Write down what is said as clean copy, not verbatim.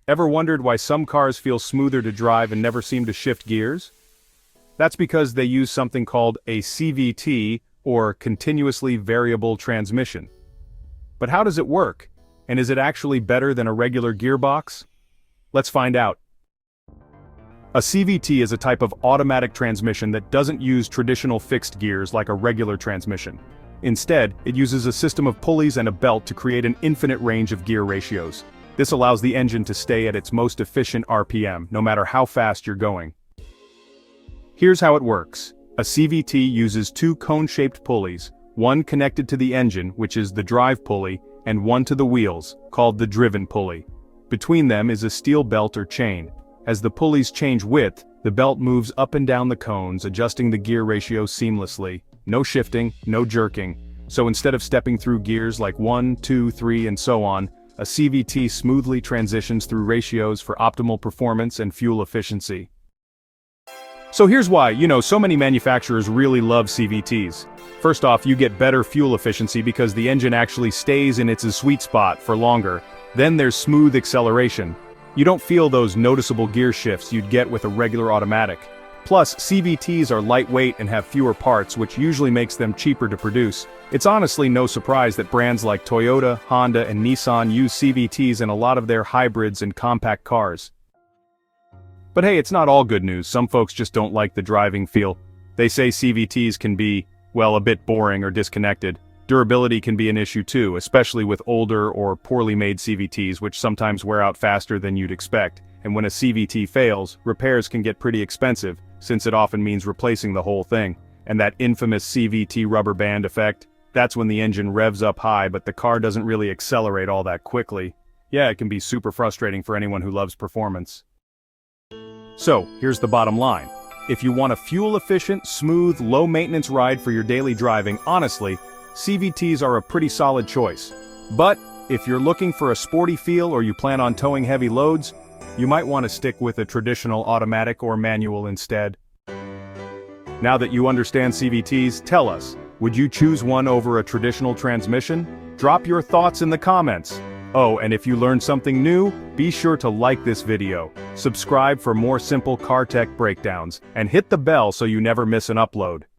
Ever wondered why some cars feel smoother to drive and never seem to shift gears? That's because they use something called a CVT, or continuously variable transmission. But how does it work? And is it actually better than a regular gearbox? Let's find out. A CVT is a type of automatic transmission that doesn't use traditional fixed gears like a regular transmission. Instead, it uses a system of pulleys and a belt to create an infinite range of gear ratios. This allows the engine to stay at its most efficient RPM, no matter how fast you're going. Here's how it works. A CVT uses two cone-shaped pulleys, one connected to the engine, which is the drive pulley, and one to the wheels, called the driven pulley. Between them is a steel belt or chain. As the pulleys change width, the belt moves up and down the cones, adjusting the gear ratio seamlessly. No shifting, no jerking. So instead of stepping through gears like 1, 2, 3, and so on, a CVT smoothly transitions through ratios for optimal performance and fuel efficiency. So here's why, so many manufacturers really love CVTs. First off, you get better fuel efficiency because the engine actually stays in its sweet spot for longer. Then there's smooth acceleration. You don't feel those noticeable gear shifts you'd get with a regular automatic. Plus, CVTs are lightweight and have fewer parts, which usually makes them cheaper to produce. It's honestly no surprise that brands like Toyota, Honda, and Nissan use CVTs in a lot of their hybrids and compact cars. But hey, it's not all good news. Some folks just don't like the driving feel. They say CVTs can be, well, a bit boring or disconnected. Durability can be an issue too, especially with older or poorly made CVTs, which sometimes wear out faster than you'd expect. And when a CVT fails, repairs can get pretty expensive, since it often means replacing the whole thing. And that infamous CVT rubber band effect, that's when the engine revs up high but the car doesn't really accelerate all that quickly. Yeah, it can be super frustrating for anyone who loves performance. So, here's the bottom line. If you want a fuel-efficient, smooth, low-maintenance ride for your daily driving, honestly, CVTs are a pretty solid choice. But, if you're looking for a sporty feel or you plan on towing heavy loads, you might want to stick with a traditional automatic or manual instead. Now that you understand CVTs, tell us, would you choose one over a traditional transmission? Drop your thoughts in the comments. Oh, and if you learned something new, be sure to like this video, subscribe for more simple car tech breakdowns, and hit the bell so you never miss an upload.